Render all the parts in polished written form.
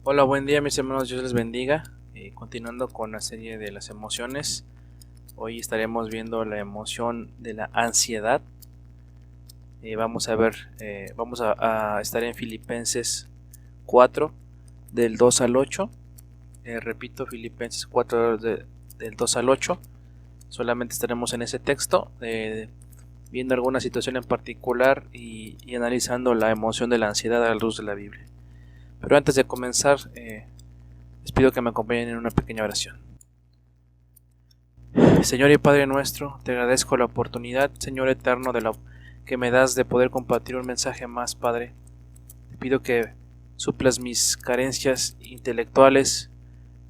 Hola, buen día mis hermanos, Dios les bendiga. Continuando con la serie de las emociones, hoy estaremos viendo la emoción de la ansiedad. Vamos a estar en Filipenses 4, del 2 al 8. Repito, Filipenses 4, del 2 al 8. Solamente estaremos en ese texto, viendo alguna situación en particular y analizando la emoción de la ansiedad a la luz de la Biblia. Pero antes de comenzar, les pido que me acompañen en una pequeña oración. Señor y Padre nuestro, te agradezco la oportunidad, Señor eterno, que me das de poder compartir un mensaje más, Padre. Te pido que suplas mis carencias intelectuales,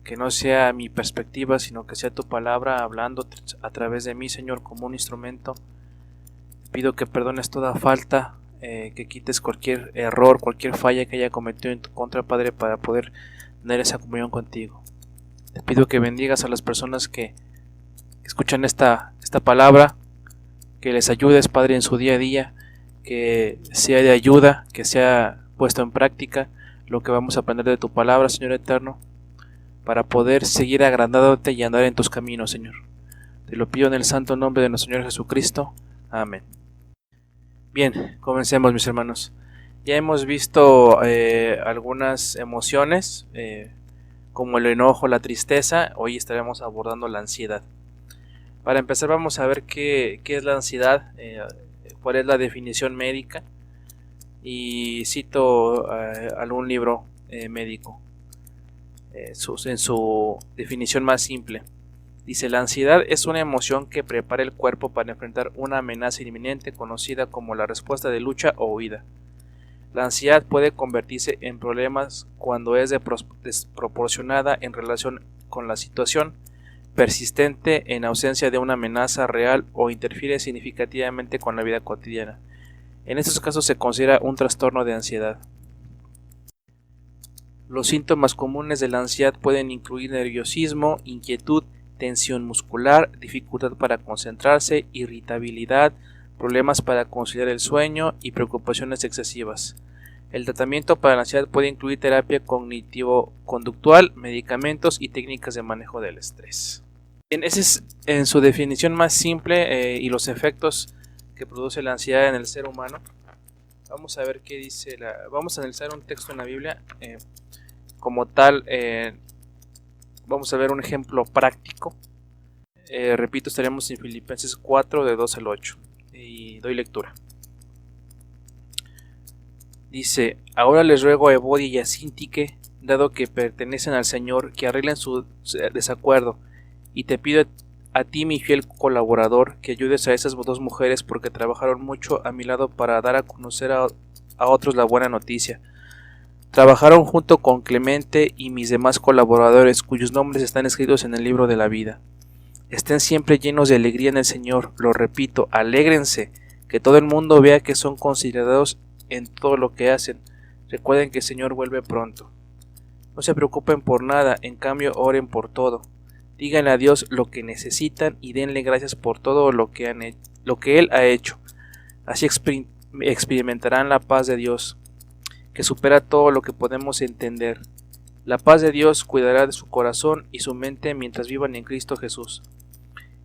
que no sea mi perspectiva, sino que sea tu palabra hablando a través de mí, Señor, como un instrumento. Te pido que perdones toda falta, que quites cualquier error, cualquier falla que haya cometido en tu contra, Padre, para poder tener esa comunión contigo. Te pido que bendigas a las personas que escuchan esta palabra, que les ayudes, Padre, en su día a día, que sea de ayuda, que sea puesto en práctica lo que vamos a aprender de tu palabra, Señor eterno, para poder seguir agradándote y andar en tus caminos, Señor. Te lo pido en el santo nombre de nuestro Señor Jesucristo. Amén. Bien, comencemos, mis hermanos. Ya hemos visto algunas emociones, como el enojo, la tristeza. Hoy estaremos abordando la ansiedad. Para empezar vamos a ver qué es la ansiedad, cuál es la definición médica, y cito algún libro médico en su definición más simple. Dice: la ansiedad es una emoción que prepara el cuerpo para enfrentar una amenaza inminente conocida como la respuesta de lucha o huida. La ansiedad puede convertirse en problemas cuando es desproporcionada en relación con la situación, persistente en ausencia de una amenaza real o interfiere significativamente con la vida cotidiana. En estos casos se considera un trastorno de ansiedad. Los síntomas comunes de la ansiedad pueden incluir nerviosismo, inquietud, tensión muscular, dificultad para concentrarse, irritabilidad, problemas para conciliar el sueño y preocupaciones excesivas. El tratamiento para la ansiedad puede incluir terapia cognitivo-conductual, medicamentos y técnicas de manejo del estrés. Bien, esa es en su definición más simple y los efectos que produce la ansiedad en el ser humano. Vamos a ver qué dice vamos a analizar un texto en la Biblia como tal. Vamos a ver un ejemplo práctico. Repito, estaremos en Filipenses 4, de 2 al 8. Y doy lectura. Dice: ahora les ruego a Evodia y a Síntique, dado que pertenecen al Señor, que arreglen su desacuerdo. Y te pido a ti, mi fiel colaborador, que ayudes a esas dos mujeres, porque trabajaron mucho a mi lado para dar a conocer a otros la buena noticia. Trabajaron junto con Clemente y mis demás colaboradores, cuyos nombres están escritos en el libro de la vida. Estén siempre llenos de alegría en el Señor. Lo repito, alégrense, que todo el mundo vea que son considerados en todo lo que hacen. Recuerden que el Señor vuelve pronto. No se preocupen por nada, en cambio oren por todo. Díganle a Dios lo que necesitan y denle gracias por todo lo que Él ha hecho. Así experimentarán la paz de Dios, que supera todo lo que podemos entender. La paz de Dios cuidará de su corazón y su mente mientras vivan en Cristo Jesús.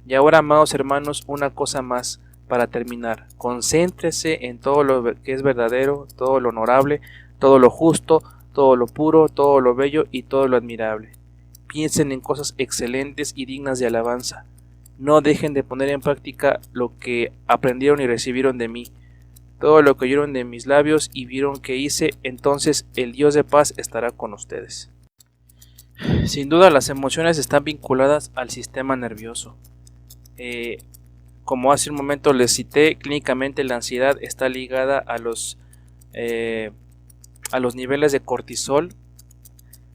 Y ahora, amados hermanos, una cosa más para terminar. Concéntrese en todo lo que es verdadero, todo lo honorable, todo lo justo, todo lo puro, todo lo bello y todo lo admirable. Piensen en cosas excelentes y dignas de alabanza. No dejen de poner en práctica lo que aprendieron y recibieron de mí. Todo lo que oyeron de mis labios y vieron que hice, entonces el Dios de paz estará con ustedes. Sin duda, las emociones están vinculadas al sistema nervioso. Como hace un momento les cité, clínicamente la ansiedad está ligada a los niveles de cortisol.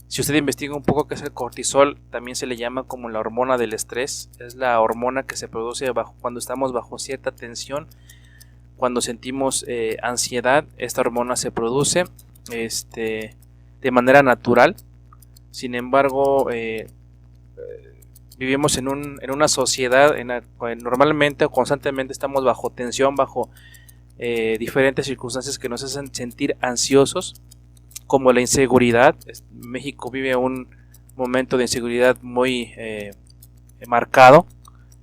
Si usted investiga un poco qué es el cortisol, también se le llama como la hormona del estrés. Es la hormona que se produce cuando estamos bajo cierta tensión. Cuando sentimos ansiedad, esta hormona se produce de manera natural. Sin embargo, vivimos en una sociedad en la cual normalmente o constantemente estamos bajo tensión, bajo diferentes circunstancias que nos hacen sentir ansiosos. como la inseguridad. México vive un momento de inseguridad muy marcado.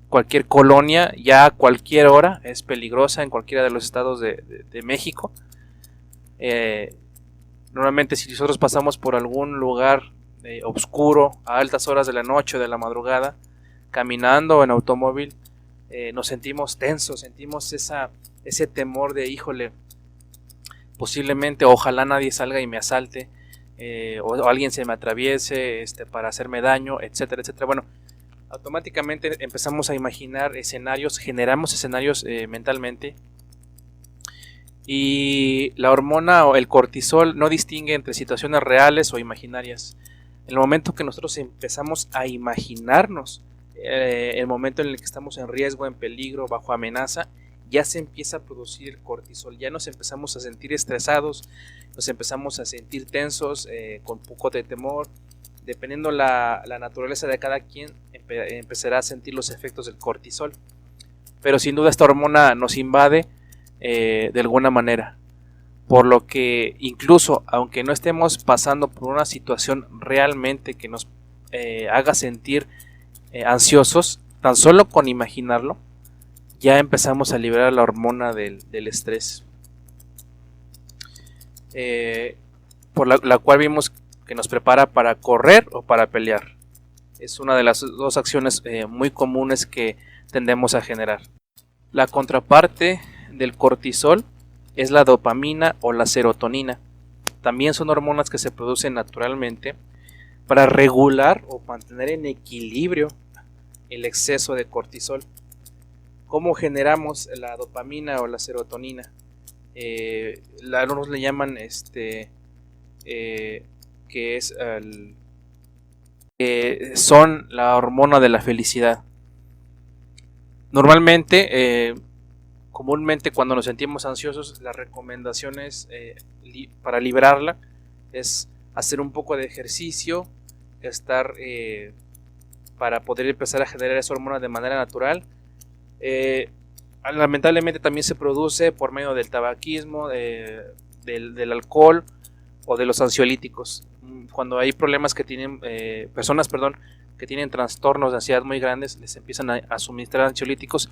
Cualquier colonia, ya a cualquier hora, es peligrosa en cualquiera de los estados de México. Normalmente si nosotros pasamos por algún lugar oscuro a altas horas de la noche o de la madrugada, caminando o en automóvil, nos sentimos tensos, sentimos ese temor de híjole, posiblemente ojalá nadie salga y me asalte, o alguien se me atraviese para hacerme daño, etcétera, etcétera. Bueno, automáticamente empezamos a imaginar escenarios, generamos escenarios mentalmente. Y la hormona o el cortisol no distingue entre situaciones reales o imaginarias. En el momento que nosotros empezamos a imaginarnos el momento en el que estamos en riesgo, en peligro, bajo amenaza, ya se empieza a producir el cortisol, ya nos empezamos a sentir estresados, nos empezamos a sentir tensos, con poco de temor. Dependiendo la naturaleza de cada quien, empezará a sentir los efectos del cortisol. Pero sin duda esta hormona nos invade de alguna manera, por lo que incluso aunque no estemos pasando por una situación realmente que nos haga sentir ansiosos, tan solo con imaginarlo ya empezamos a liberar la hormona del estrés, por la cual vimos que nos prepara para correr o para pelear. Es una de las dos acciones muy comunes que tendemos a generar. La contraparte del cortisol es la dopamina o la serotonina. También son hormonas que se producen naturalmente para regular o mantener en equilibrio el exceso de cortisol. ¿Cómo generamos la dopamina o la serotonina? Algunos le llaman que es son la hormona de la felicidad. Normalmente, comúnmente cuando nos sentimos ansiosos, las recomendaciones para librarla es hacer un poco de ejercicio, para poder empezar a generar esa hormona de manera natural. Lamentablemente también se produce por medio del tabaquismo, del alcohol o de los ansiolíticos. Cuando hay problemas que tienen personas que tienen trastornos de ansiedad muy grandes, les empiezan a suministrar ansiolíticos,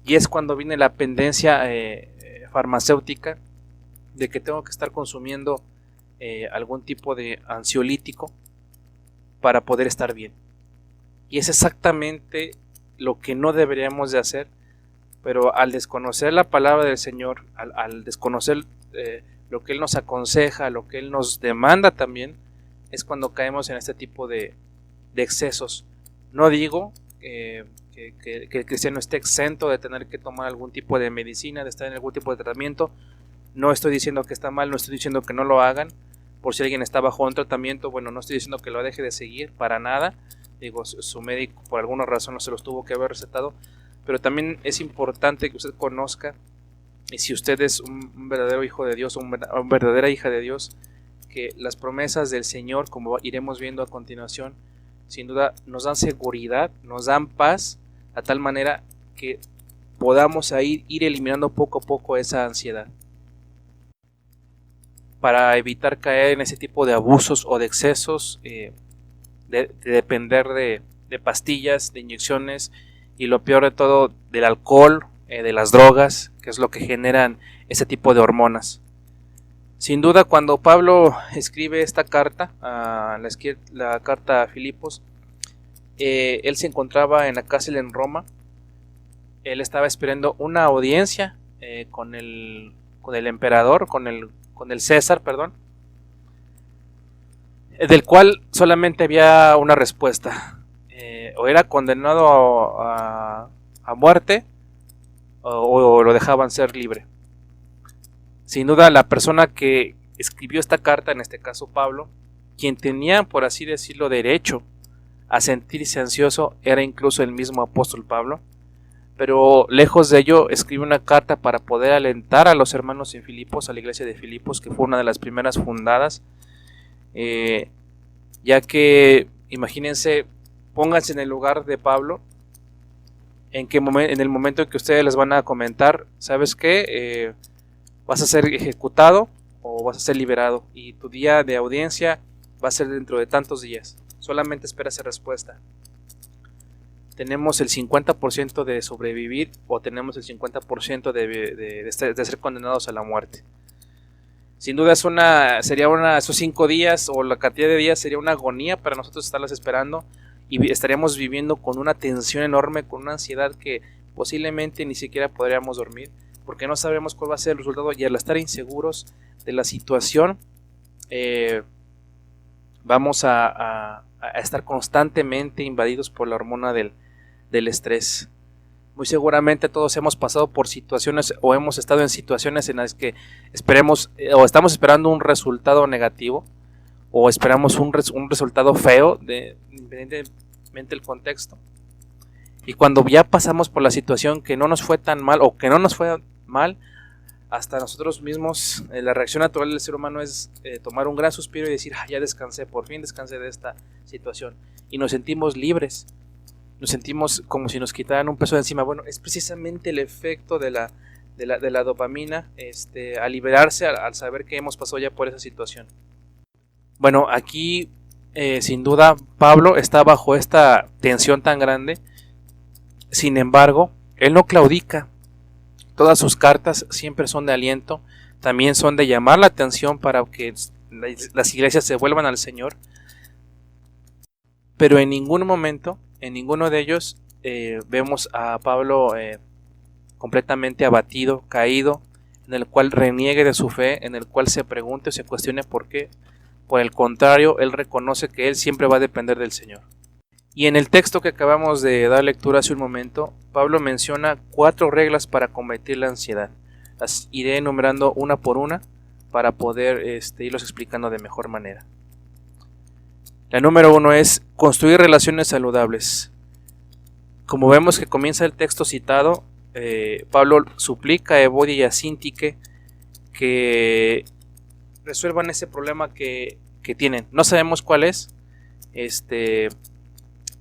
y es cuando viene la pendencia farmacéutica de que tengo que estar consumiendo algún tipo de ansiolítico para poder estar bien. Y es exactamente lo que no deberíamos de hacer, pero al desconocer la palabra del Señor, al desconocer lo que Él nos aconseja, lo que Él nos demanda también, es cuando caemos en este tipo de excesos. No digo que el cristiano esté exento de tener que tomar algún tipo de medicina, de estar en algún tipo de tratamiento. No estoy diciendo que está mal, no estoy diciendo que no lo hagan. Por si alguien está bajo un tratamiento, bueno, no estoy diciendo que lo deje de seguir, para nada. Digo, su médico por alguna razón no se los tuvo que haber recetado, pero también es importante que usted conozca, y si usted es un verdadero hijo de Dios, una verdadera hija de Dios, que las promesas del Señor, como iremos viendo a continuación, sin duda nos dan seguridad, nos dan paz, a tal manera que podamos ir eliminando poco a poco esa ansiedad, para evitar caer en ese tipo de abusos o de excesos, de depender de pastillas, de inyecciones, y lo peor de todo, del alcohol, de las drogas, que es lo que generan ese tipo de hormonas. Sin duda, cuando Pablo escribe esta carta, la carta a Filipos, él se encontraba en la cárcel en Roma. Él estaba esperando una audiencia con el emperador, con el César, perdón, del cual solamente había una respuesta: o era condenado a muerte, o lo dejaban ser libre. Sin duda, la persona que escribió esta carta, en este caso Pablo, quien tenía, por así decirlo, derecho a sentirse ansioso, era incluso el mismo apóstol Pablo. Pero lejos de ello, escribe una carta para poder alentar a los hermanos en Filipos, a la iglesia de Filipos, que fue una de las primeras fundadas, ya que, imagínense, pónganse en el lugar de Pablo, en el momento en que ustedes les van a comentar: ¿sabes qué? Vas a ser ejecutado, o vas a ser liberado, y tu día de audiencia va a ser dentro de tantos días. Solamente espera esa respuesta. Tenemos el 50% de sobrevivir o tenemos el 50% de ser condenados a la muerte. Sin duda esos 5 días o la cantidad de días sería una agonía para nosotros estarlas esperando, y estaríamos viviendo con una tensión enorme, con una ansiedad que posiblemente ni siquiera podríamos dormir, porque no sabemos cuál va a ser el resultado, y al estar inseguros de la situación, vamos a estar constantemente invadidos por la hormona del estrés. Muy seguramente todos hemos pasado por situaciones o hemos estado en situaciones en las que esperemos o estamos esperando un resultado negativo o esperamos un resultado feo, independientemente del contexto. Y cuando ya pasamos por la situación que no nos fue tan mal o que no nos fue mal, hasta nosotros mismos, la reacción natural del ser humano es tomar un gran suspiro y decir, ya descansé, por fin descansé de esta situación. Y nos sentimos libres, nos sentimos como si nos quitaran un peso de encima. Bueno, es precisamente el efecto de la dopamina, al liberarse, al saber que hemos pasado ya por esa situación. Bueno, aquí sin duda Pablo está bajo esta tensión tan grande. Sin embargo, él no claudica. Todas sus cartas siempre son de aliento, también son de llamar la atención para que las iglesias se vuelvan al Señor. Pero en ningún momento, en ninguno de ellos, vemos a Pablo completamente abatido, caído, en el cual reniegue de su fe, en el cual se pregunte o se cuestione por qué. Por el contrario, él reconoce que él siempre va a depender del Señor. Y en el texto que acabamos de dar lectura hace un momento, Pablo menciona 4 reglas para combatir la ansiedad. Las iré enumerando una por una para poder irlos explicando de mejor manera. La número 1 es construir relaciones saludables. Como vemos que comienza el texto citado, Pablo suplica a Evodia y a Síntique que resuelvan ese problema que tienen. No sabemos cuál es.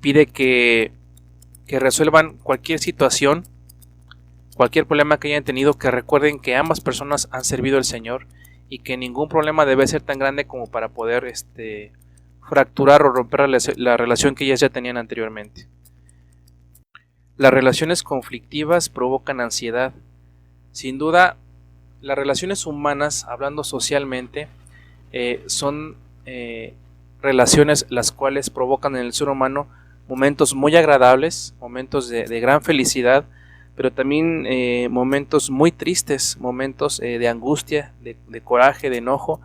Pide que resuelvan cualquier situación, cualquier problema que hayan tenido, que recuerden que ambas personas han servido al Señor y que ningún problema debe ser tan grande como para poder fracturar o romper la relación que ellas ya tenían anteriormente. Las relaciones conflictivas provocan ansiedad. Sin duda, las relaciones humanas, hablando socialmente, son relaciones las cuales provocan en el ser humano momentos muy agradables, momentos de gran felicidad, pero también momentos muy tristes, momentos de angustia, de coraje, de enojo.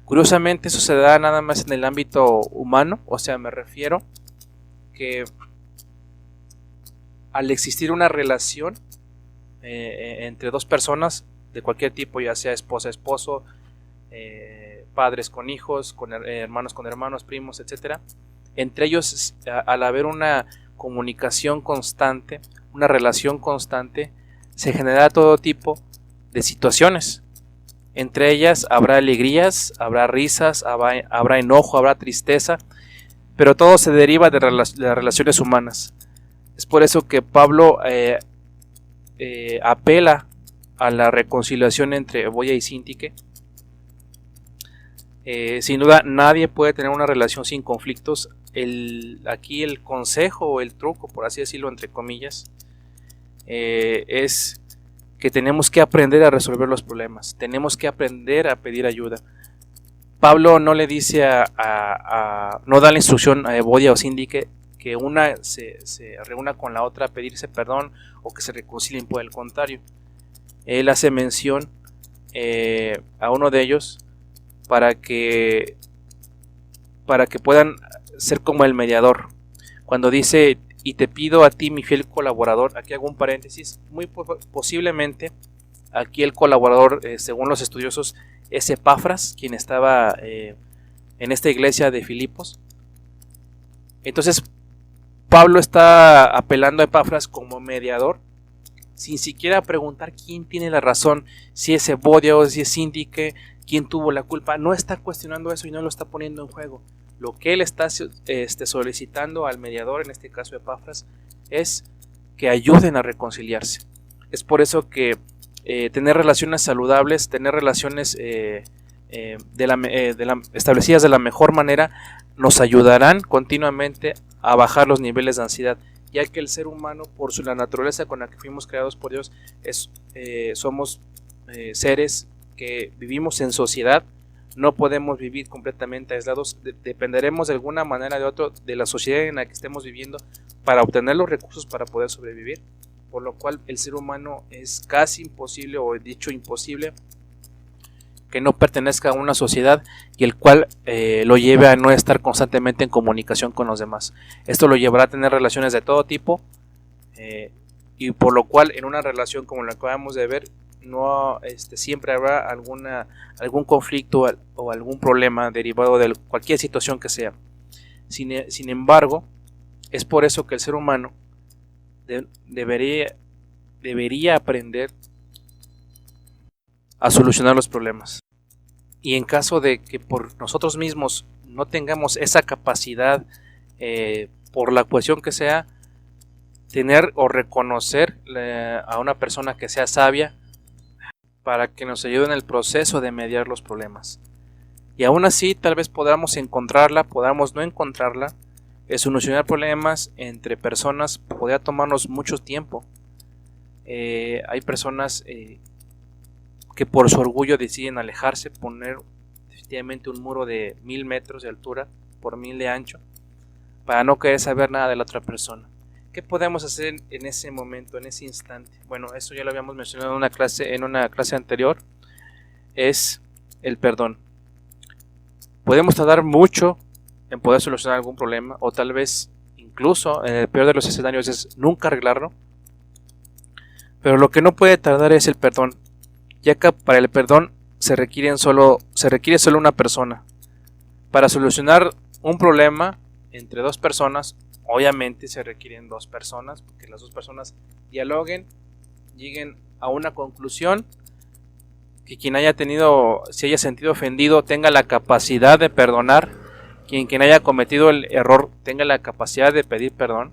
Curiosamente eso se da nada más en el ámbito humano, o sea, me refiero que al existir una relación entre dos personas de cualquier tipo, ya sea esposa, esposo, padres con hijos, hermanos con hermanos, primos, etcétera, entre ellos, al haber una comunicación constante, una relación constante, se genera todo tipo de situaciones. Entre ellas habrá alegrías, habrá risas, habrá enojo, habrá tristeza, pero todo se deriva de las relaciones humanas. Es por eso que Pablo apela a la reconciliación entre Evodia y Síntique. Sin duda nadie puede tener una relación sin conflictos. Aquí el consejo o el truco, por así decirlo entre comillas, es que tenemos que aprender a resolver los problemas, tenemos que aprender a pedir ayuda. Pablo no le dice no da la instrucción a Evodia o Síntique que una se reúna con la otra a pedirse perdón o que se reconcilien. Por el contrario, él hace mención a uno de ellos para que puedan ser como el mediador. Cuando dice, y te pido a ti, mi fiel colaborador, aquí hago un paréntesis, muy posiblemente aquí el colaborador, según los estudiosos, es Epafras, quien estaba en esta iglesia de Filipos. Entonces Pablo está apelando a Epafras como mediador, sin siquiera preguntar quién tiene la razón, si es Evodia o si es Síntique, quién tuvo la culpa. No está cuestionando eso y no lo está poniendo en juego. Lo que él está solicitando al mediador, en este caso Epafras, es que ayuden a reconciliarse. Es por eso que tener relaciones saludables, tener relaciones establecidas de la mejor manera nos ayudarán continuamente a bajar los niveles de ansiedad, ya que el ser humano, por la naturaleza con la que fuimos creados por Dios, somos seres que vivimos en sociedad. No podemos vivir completamente aislados, dependeremos de alguna manera de otra de la sociedad en la que estemos viviendo para obtener los recursos para poder sobrevivir, por lo cual el ser humano es casi imposible, o dicho imposible, que no pertenezca a una sociedad y el cual lo lleve a no estar constantemente en comunicación con los demás. Esto lo llevará a tener relaciones de todo tipo, y por lo cual en una relación como la que acabamos de ver, no siempre habrá algún conflicto o algún problema derivado de cualquier situación que sea. Sin embargo, es por eso que el ser humano debería aprender a solucionar los problemas. Y en caso de que por nosotros mismos no tengamos esa capacidad, por la cuestión que sea, tener o reconocer a una persona que sea sabia para que nos ayude en el proceso de mediar los problemas. Y aún así tal vez podamos encontrarla, podamos no encontrarla. Solucionar problemas entre personas podría tomarnos mucho tiempo. Hay personas que por su orgullo deciden alejarse, poner definitivamente un muro de 1000 metros de altura por 1000 de ancho, para no querer saber nada de la otra persona. ¿Qué podemos hacer en ese momento, en ese instante? Bueno, eso ya lo habíamos mencionado en una clase anterior. Es el perdón. Podemos tardar mucho en poder solucionar algún problema, o tal vez incluso en el peor de los escenarios es nunca arreglarlo. Pero lo que no puede tardar es el perdón, ya que para el perdón se requiere solo una persona. Para solucionar un problema entre dos personas, obviamente se requieren dos personas, porque las dos personas dialoguen, lleguen a una conclusión, que quien se haya sentido ofendido tenga la capacidad de perdonar, quien haya cometido el error tenga la capacidad de pedir perdón.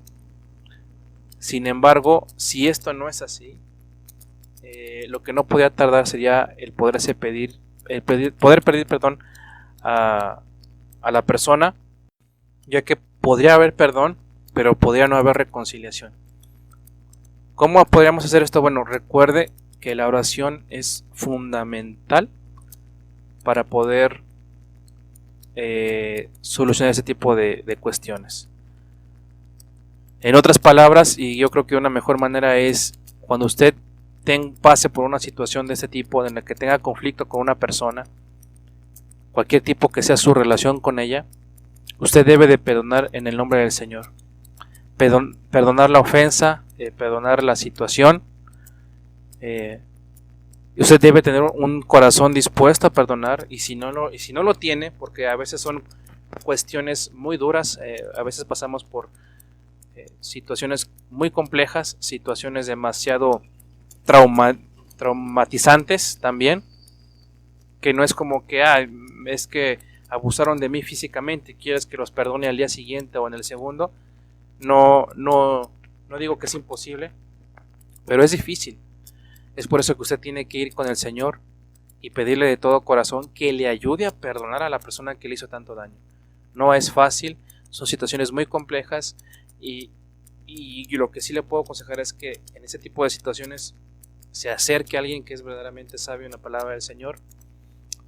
Sin embargo, si esto no es así, lo que no podría tardar sería el poder pedir perdón a la persona, ya que podría haber perdón, pero podría no haber reconciliación. ¿Cómo podríamos hacer esto? Bueno, recuerde que la oración es fundamental para poder solucionar ese tipo de cuestiones. En otras palabras, y yo creo que una mejor manera es cuando usted pase por una situación de este tipo, en la que tenga conflicto con una persona, cualquier tipo que sea su relación con ella, usted debe de perdonar en el nombre del Señor. Perdonar la ofensa, perdonar la situación. Usted debe tener un corazón dispuesto a perdonar, y si no lo tiene, porque a veces son cuestiones muy duras, a veces pasamos por situaciones muy complejas, situaciones demasiado traumatizantes también, que no es como que es que abusaron de mí físicamente, quieres que los perdone al día siguiente o en el segundo. No digo que es imposible, pero es difícil. Es por eso que usted tiene que ir con el Señor y pedirle de todo corazón que le ayude a perdonar a la persona que le hizo tanto daño. No es fácil, son situaciones muy complejas, y lo que sí le puedo aconsejar es que en ese tipo de situaciones se acerque a alguien que es verdaderamente sabio en la palabra del Señor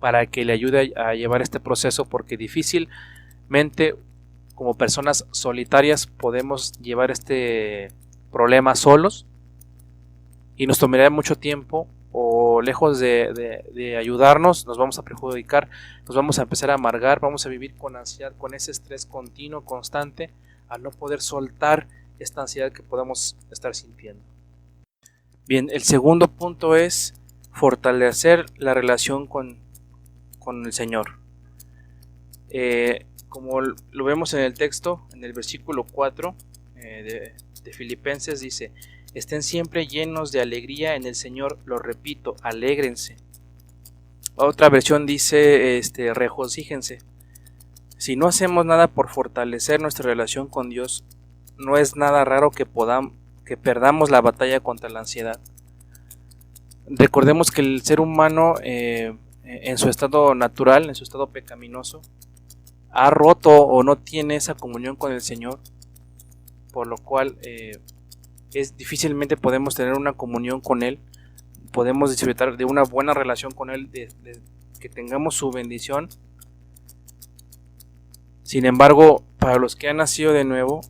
para que le ayude a llevar este proceso, porque difícilmente como personas solitarias podemos llevar este problema solos, y nos tomaría mucho tiempo, o lejos de ayudarnos nos vamos a perjudicar, nos vamos a empezar a amargar, vamos a vivir con ansiedad, con ese estrés continuo, constante, al no poder soltar esta ansiedad que podemos estar sintiendo. Bien, el segundo punto es fortalecer la relación con el Señor. Como lo vemos en el texto, en el versículo 4 de Filipenses, dice: estén siempre llenos de alegría en el Señor, lo repito, alégrense. Otra versión dice regocíjense. Si no hacemos nada por fortalecer nuestra relación con Dios, no es nada raro que perdamos la batalla contra la ansiedad. Recordemos que el ser humano en su estado natural, en su estado pecaminoso, ha roto o no tiene esa comunión con el Señor, por lo cual difícilmente podemos tener una comunión con Él, podemos disfrutar de una buena relación con Él, de que tengamos su bendición. Sin embargo, para los que han nacido de nuevo,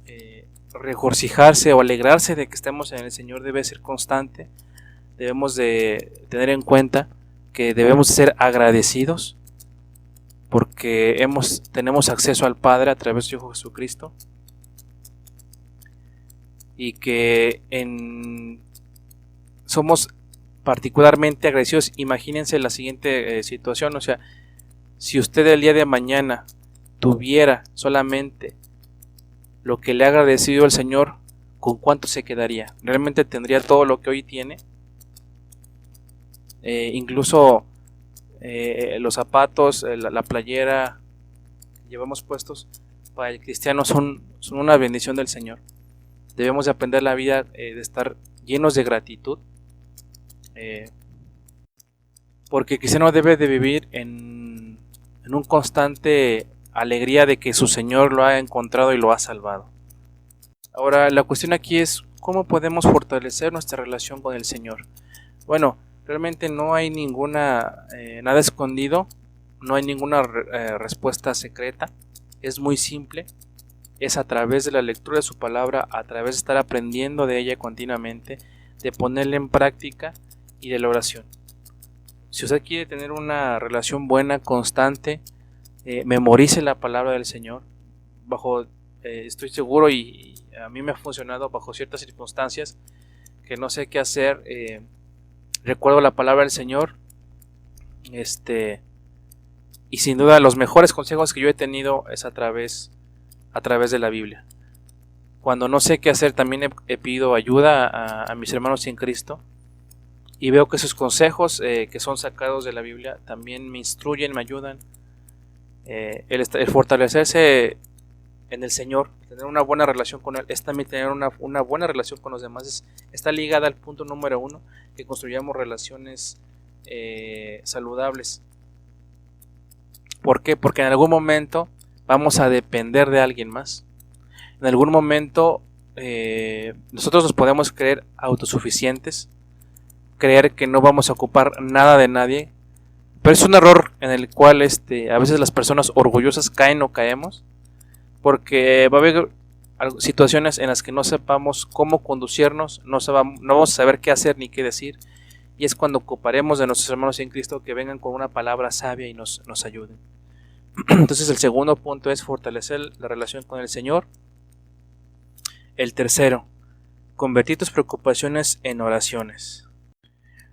regocijarse o alegrarse de que estemos en el Señor debe ser constante. Debemos de tener en cuenta que debemos ser agradecidos porque tenemos acceso al Padre a través de Jesucristo, y que somos particularmente agradecidos. Imagínense la siguiente situación, o sea, si usted el día de mañana tuviera solamente lo que le ha agradecido el Señor, ¿con cuánto se quedaría? ¿Realmente tendría todo lo que hoy tiene? Incluso los zapatos, la playera que llevamos puestos para el cristiano son una bendición del Señor. Debemos de aprender la vida de estar llenos de gratitud, porque el cristiano debe de vivir en un constante alegría de que su Señor lo ha encontrado y lo ha salvado. Ahora, la cuestión aquí es cómo podemos fortalecer nuestra relación con el Señor. Bueno, realmente no hay nada escondido, no hay ninguna respuesta secreta. Es muy simple, es a través de la lectura de su palabra, a través de estar aprendiendo de ella continuamente, de ponerla en práctica y de la oración. Si usted quiere tener una relación buena, constante, memorice la palabra del Señor. Estoy seguro, y a mí me ha funcionado bajo ciertas circunstancias que no sé qué hacer, recuerdo la palabra del Señor, y sin duda los mejores consejos que yo he tenido es a través de la Biblia. Cuando no sé qué hacer, también he pedido ayuda a mis hermanos en Cristo, y veo que sus consejos que son sacados de la Biblia también me instruyen, me ayudan. El fortalecerse en el Señor, tener una buena relación con Él, es también tener una buena relación con los demás. Está ligada al punto número 1, que construyamos relaciones saludables. ¿Por qué? Porque en algún momento vamos a depender de alguien más. En algún momento nosotros nos podemos creer autosuficientes, creer que no vamos a ocupar nada de nadie, pero es un error en el cual a veces las personas orgullosas caen o caemos, porque va a haber situaciones en las que no sepamos cómo conducirnos, no vamos a saber qué hacer ni qué decir, y es cuando ocuparemos de nuestros hermanos en Cristo que vengan con una palabra sabia y nos ayuden. Entonces el segundo punto es fortalecer la relación con el Señor. El tercero, convertir tus preocupaciones en oraciones.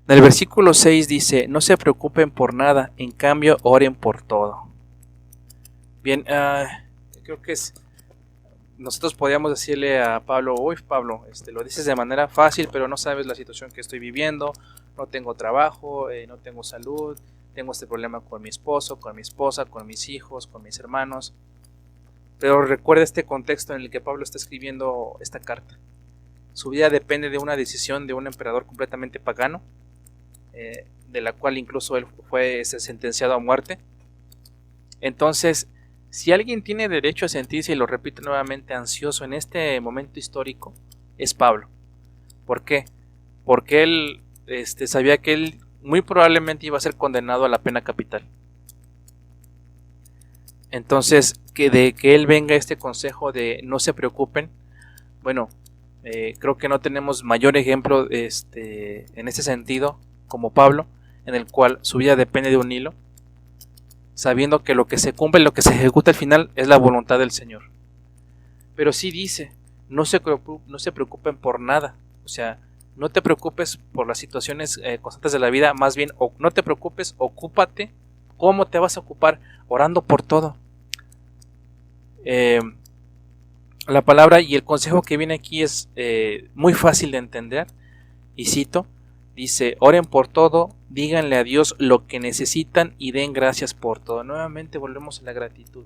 En el versículo 6 dice: no se preocupen por nada, en cambio oren por todo. Bien, creo que nosotros podríamos decirle a Pablo: uy, Pablo, lo dices de manera fácil, pero no sabes la situación que estoy viviendo. No tengo trabajo, no tengo salud, tengo este problema con mi esposo, con mi esposa, con mis hijos, con mis hermanos. Pero recuerda este contexto en el que Pablo está escribiendo esta carta. Su vida depende de una decisión de un emperador completamente pagano, de la cual incluso él fue sentenciado a muerte. Entonces, si alguien tiene derecho a sentirse, y lo repito nuevamente, ansioso en este momento histórico, es Pablo. ¿Por qué? Porque él sabía que él muy probablemente iba a ser condenado a la pena capital. Entonces, de que él venga este consejo de no se preocupen, bueno, creo que no tenemos mayor ejemplo en ese sentido como Pablo, en el cual su vida depende de un hilo, sabiendo que lo que se cumple, lo que se ejecuta al final es la voluntad del Señor. Pero sí dice: no se preocupen por nada. O sea, no te preocupes por las situaciones constantes de la vida, más bien no te preocupes, ocúpate. ¿Cómo te vas a ocupar? Orando por todo. La palabra y el consejo que viene aquí es muy fácil de entender, y cito, dice: oren por todo, díganle a Dios lo que necesitan y den gracias por todo. Nuevamente volvemos a la gratitud.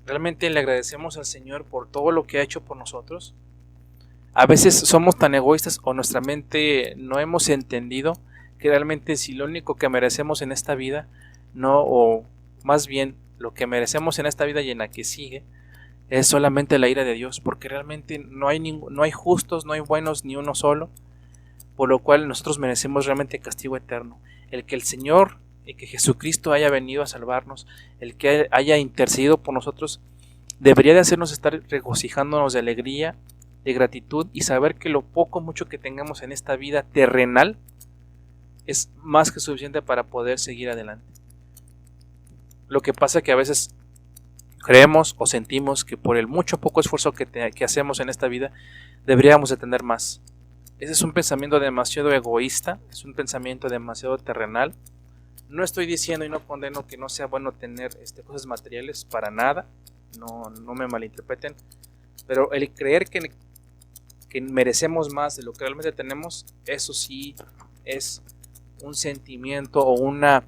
Realmente le agradecemos al Señor por todo lo que ha hecho por nosotros. A veces somos tan egoístas, o nuestra mente no hemos entendido que realmente si lo único que merecemos en esta vida, no, o más bien lo que merecemos en esta vida y en la que sigue, es solamente la ira de Dios, porque realmente no hay justos, no hay buenos ni uno solo, por lo cual nosotros merecemos realmente castigo eterno. El que el Señor, el que Jesucristo haya venido a salvarnos, el que haya intercedido por nosotros, debería de hacernos estar regocijándonos de alegría, de gratitud, y saber que lo poco mucho que tengamos en esta vida terrenal es más que suficiente para poder seguir adelante. Lo que pasa es que a veces creemos o sentimos que por el mucho poco esfuerzo que hacemos en esta vida deberíamos de tener más. Ese es un pensamiento demasiado egoísta, es un pensamiento demasiado terrenal. No estoy diciendo y no condeno que no sea bueno tener cosas materiales, para nada, no me malinterpreten, pero el creer que merecemos más de lo que realmente tenemos, eso sí es un sentimiento o una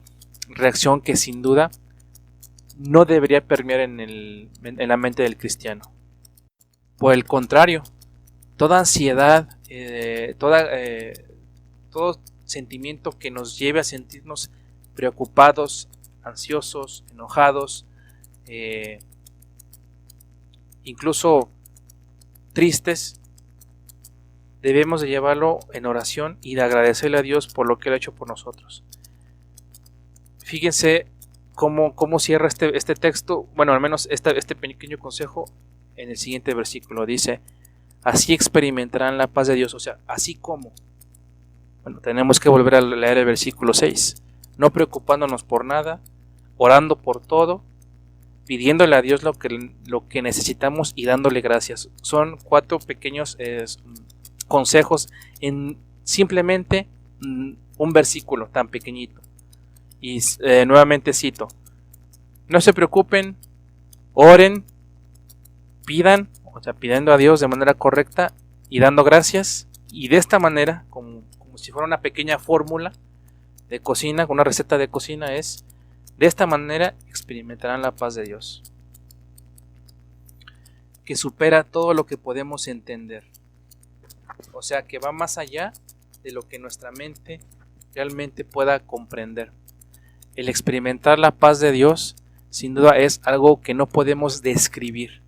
reacción que sin duda no debería permear en la mente del cristiano. Por el contrario, toda ansiedad, todo sentimiento que nos lleve a sentirnos preocupados, ansiosos, enojados, incluso tristes, debemos de llevarlo en oración y de agradecerle a Dios por lo que Él ha hecho por nosotros. Fíjense cómo cierra este texto, bueno, al menos este pequeño consejo en el siguiente versículo. Dice: así experimentarán la paz de Dios. O sea, así como. Bueno, tenemos que volver a leer el versículo 6. No preocupándonos por nada, orando por todo, pidiéndole a Dios lo que necesitamos y dándole gracias. Son 4 pequeños consejos en simplemente un versículo tan pequeñito. Y nuevamente cito: no se preocupen, oren, pidan, o sea, pidiendo a Dios de manera correcta y dando gracias, y de esta manera, como si fuera una pequeña fórmula de cocina, una receta de cocina, es: de esta manera experimentarán la paz de Dios, que supera todo lo que podemos entender. O sea, que va más allá de lo que nuestra mente realmente pueda comprender. El experimentar la paz de Dios, sin duda, es algo que no podemos describir.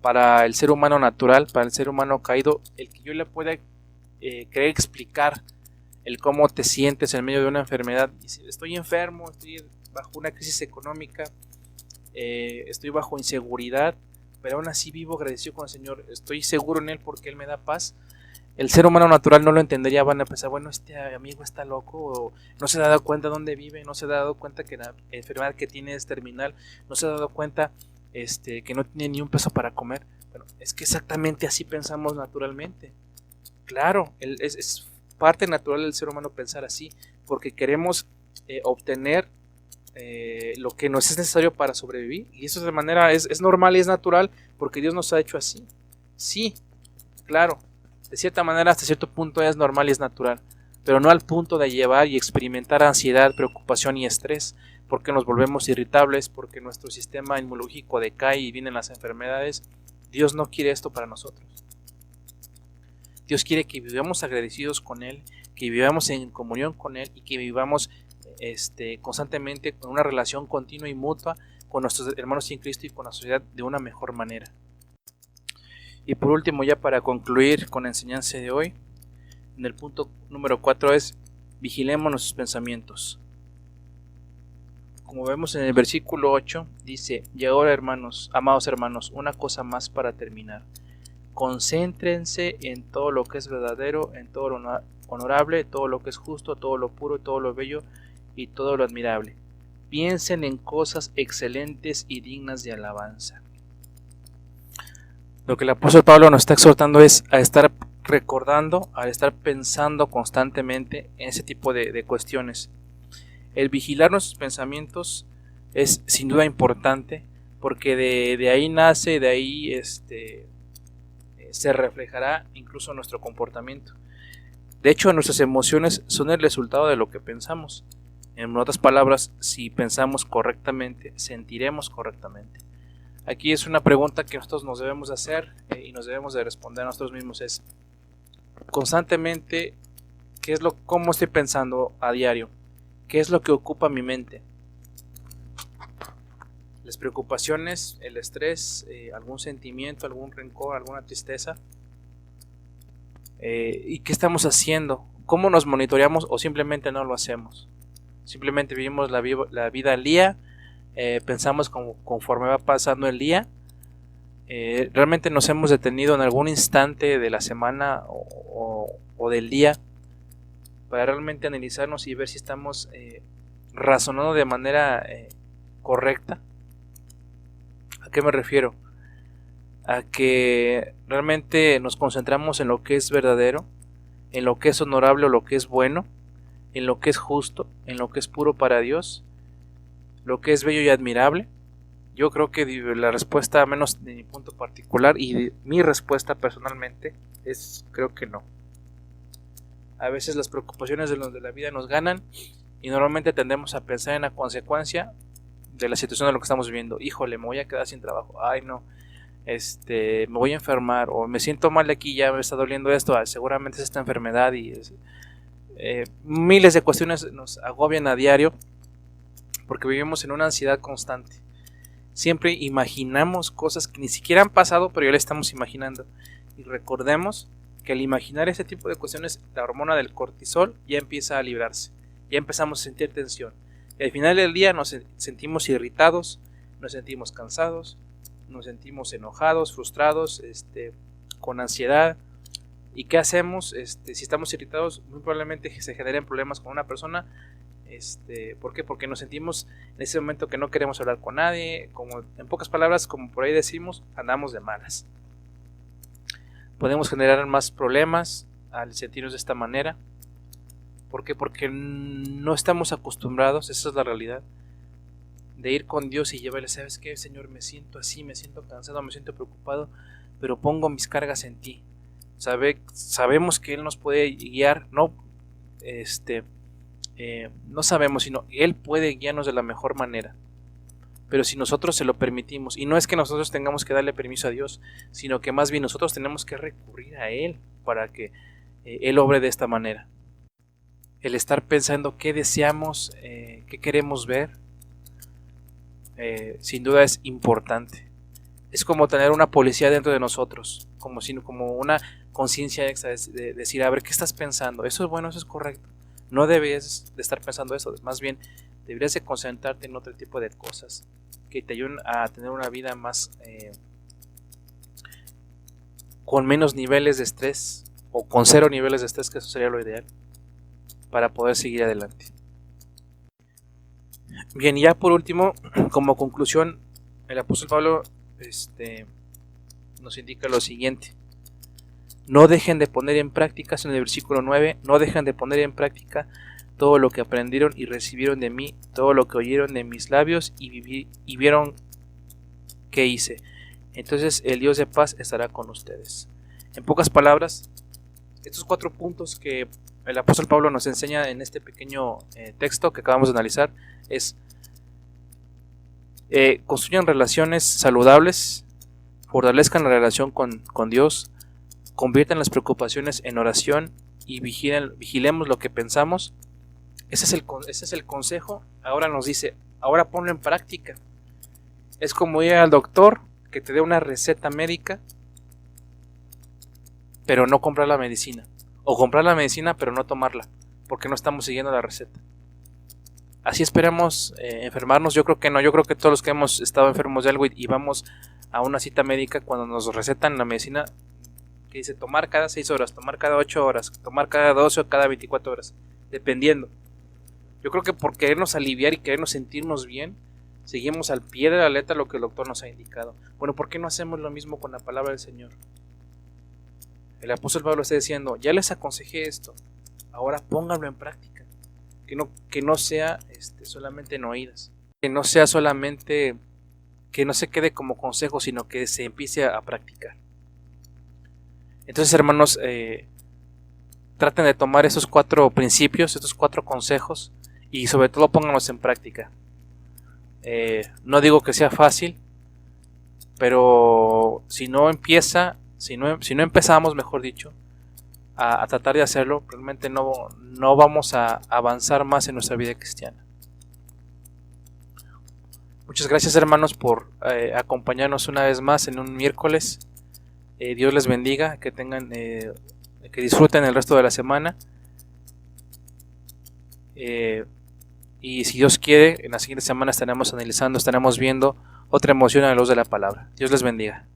Para el ser humano natural, para el ser humano caído, el que yo le pueda querer explicar el cómo te sientes en medio de una enfermedad, estoy enfermo, estoy bajo una crisis económica, estoy bajo inseguridad, pero aún así vivo agradecido con el Señor, estoy seguro en Él porque Él me da paz. El ser humano natural no lo entendería, van a pensar: bueno, este amigo está loco, o no se ha dado cuenta dónde vive, no se ha dado cuenta que la enfermedad que tiene es terminal, no se ha dado cuenta que no tiene ni un peso para comer. Bueno, es que exactamente así pensamos naturalmente. Claro, es parte natural del ser humano pensar así, porque queremos obtener lo que nos es necesario para sobrevivir, y eso de manera es normal y es natural, porque Dios nos ha hecho así. Sí, claro, de cierta manera hasta cierto punto es normal y es natural, pero no al punto de llevar y experimentar ansiedad, preocupación y estrés, porque nos volvemos irritables, porque nuestro sistema inmunológico decae y vienen las enfermedades. Dios no quiere esto para nosotros. Dios quiere que vivamos agradecidos con Él, que vivamos en comunión con Él y que vivamos constantemente con una relación continua y mutua con nuestros hermanos en Cristo y con la sociedad de una mejor manera. Y por último, ya para concluir con la enseñanza de hoy, en el punto número 4 es: vigilemos nuestros pensamientos. Como vemos en el versículo 8, dice: y ahora, hermanos, amados hermanos, una cosa más para terminar. Concéntrense en todo lo que es verdadero, en todo lo honorable, todo lo que es justo, todo lo puro, todo lo bello y todo lo admirable. Piensen en cosas excelentes y dignas de alabanza. Lo que el apóstol Pablo nos está exhortando es a estar recordando, a estar pensando constantemente en ese tipo de cuestiones. El vigilar nuestros pensamientos es sin duda importante, porque de ahí nace, de ahí se reflejará incluso nuestro comportamiento. De hecho, nuestras emociones son el resultado de lo que pensamos. En otras palabras, si pensamos correctamente, sentiremos correctamente. Aquí es una pregunta que nosotros nos debemos hacer y nos debemos de responder a nosotros mismos: es constantemente cómo estoy pensando a diario, qué es lo que ocupa mi mente. Las preocupaciones, el estrés, algún sentimiento, algún rencor, alguna tristeza. ¿Y qué estamos haciendo? ¿Cómo nos monitoreamos o simplemente no lo hacemos? Simplemente vivimos la vida al día, pensamos conforme va pasando el día. ¿Realmente nos hemos detenido en algún instante de la semana o del día para realmente analizarnos y ver si estamos razonando de manera correcta? ¿A qué me refiero? A que realmente nos concentramos en lo que es verdadero, en lo que es honorable o lo que es bueno, en lo que es justo, en lo que es puro para Dios, lo que es bello y admirable. Yo creo que la respuesta, al menos de mi punto particular y de mi respuesta personalmente, es creo que no. A veces las preocupaciones de la vida nos ganan y normalmente tendemos a pensar en la consecuencia de la situación de lo que estamos viviendo. Híjole, me voy a quedar sin trabajo. Ay, no. Me voy a enfermar o me siento mal de aquí, ya me está doliendo esto. Seguramente es esta enfermedad y miles de cuestiones nos agobian a diario porque vivimos en una ansiedad constante. Siempre imaginamos cosas que ni siquiera han pasado, pero ya le estamos imaginando. Y recordemos que al imaginar ese tipo de cuestiones, la hormona del cortisol ya empieza a librarse. Ya empezamos a sentir tensión. Y al final del día nos sentimos irritados, nos sentimos cansados, nos sentimos enojados, frustrados, con ansiedad. ¿Y qué hacemos? Si estamos irritados, muy probablemente se generen problemas con una persona. ¿Por qué? Porque nos sentimos en ese momento que no queremos hablar con nadie, como en pocas palabras, como por ahí decimos, andamos de malas. Podemos generar más problemas al sentirnos de esta manera. ¿Por qué? Porque no estamos acostumbrados, esa es la realidad, de ir con Dios y llevarle, ¿sabes qué, Señor? Me siento así, me siento cansado, me siento preocupado, pero pongo mis cargas en ti. Sabemos que Él nos puede guiar, no sabemos, sino Él puede guiarnos de la mejor manera. Pero si nosotros se lo permitimos, y no es que nosotros tengamos que darle permiso a Dios, sino que más bien nosotros tenemos que recurrir a Él para que Él obre de esta manera. El estar pensando qué deseamos, qué queremos ver, sin duda es importante. Es como tener una policía dentro de nosotros, como una conciencia extra de decir, a ver, ¿qué estás pensando? Eso es bueno, eso es correcto. No debes de estar pensando eso, más bien deberías de concentrarte en otro tipo de cosas que te ayuden a tener una vida más con menos niveles de estrés o con 0 niveles de estrés, que eso sería lo ideal para poder seguir adelante. Bien, y ya por último, como conclusión, el apóstol Pablo nos indica lo siguiente: no dejen de poner en práctica, en el versículo 9, no dejen de poner en práctica todo lo que aprendieron y recibieron de mí, todo lo que oyeron de mis labios y vieron que hice. Entonces el Dios de paz estará con ustedes. En pocas palabras, estos 4 puntos que el apóstol Pablo nos enseña en este pequeño texto que acabamos de analizar es: construyan relaciones saludables, fortalezcan la relación con Dios, conviertan las preocupaciones en oración y vigilemos lo que pensamos. Ese es el consejo. Ahora nos dice, ahora ponlo en práctica. Es como ir al doctor que te dé una receta médica, pero no comprar la medicina. O comprar la medicina, pero no tomarla, porque no estamos siguiendo la receta. Así esperamos enfermarnos. Yo creo que no. Yo creo que todos los que hemos estado enfermos de algo y vamos a una cita médica, cuando nos recetan la medicina que dice tomar cada 6 horas, tomar cada 8 horas, tomar cada 12 o cada 24 horas, dependiendo. Yo creo que por querernos aliviar y querernos sentirnos bien, seguimos al pie de la letra lo que el doctor nos ha indicado. Bueno, ¿por qué no hacemos lo mismo con la palabra del Señor? El apóstol Pablo está diciendo, ya les aconsejé esto, ahora pónganlo en práctica. Que no sea solamente en oídas, que no sea solamente, que no se quede como consejo, sino que se empiece a practicar. Entonces, hermanos, traten de tomar esos 4 principios, estos 4 consejos, y sobre todo pónganlos en práctica. No digo que sea fácil, pero si no empezamos, mejor dicho, a tratar de hacerlo, realmente no vamos a avanzar más en nuestra vida cristiana. Muchas gracias, hermanos, por acompañarnos una vez más en un miércoles. Dios les bendiga, que disfruten el resto de la semana. Y si Dios quiere, en la siguiente semana estaremos viendo otra emoción a la luz de la palabra. Dios les bendiga.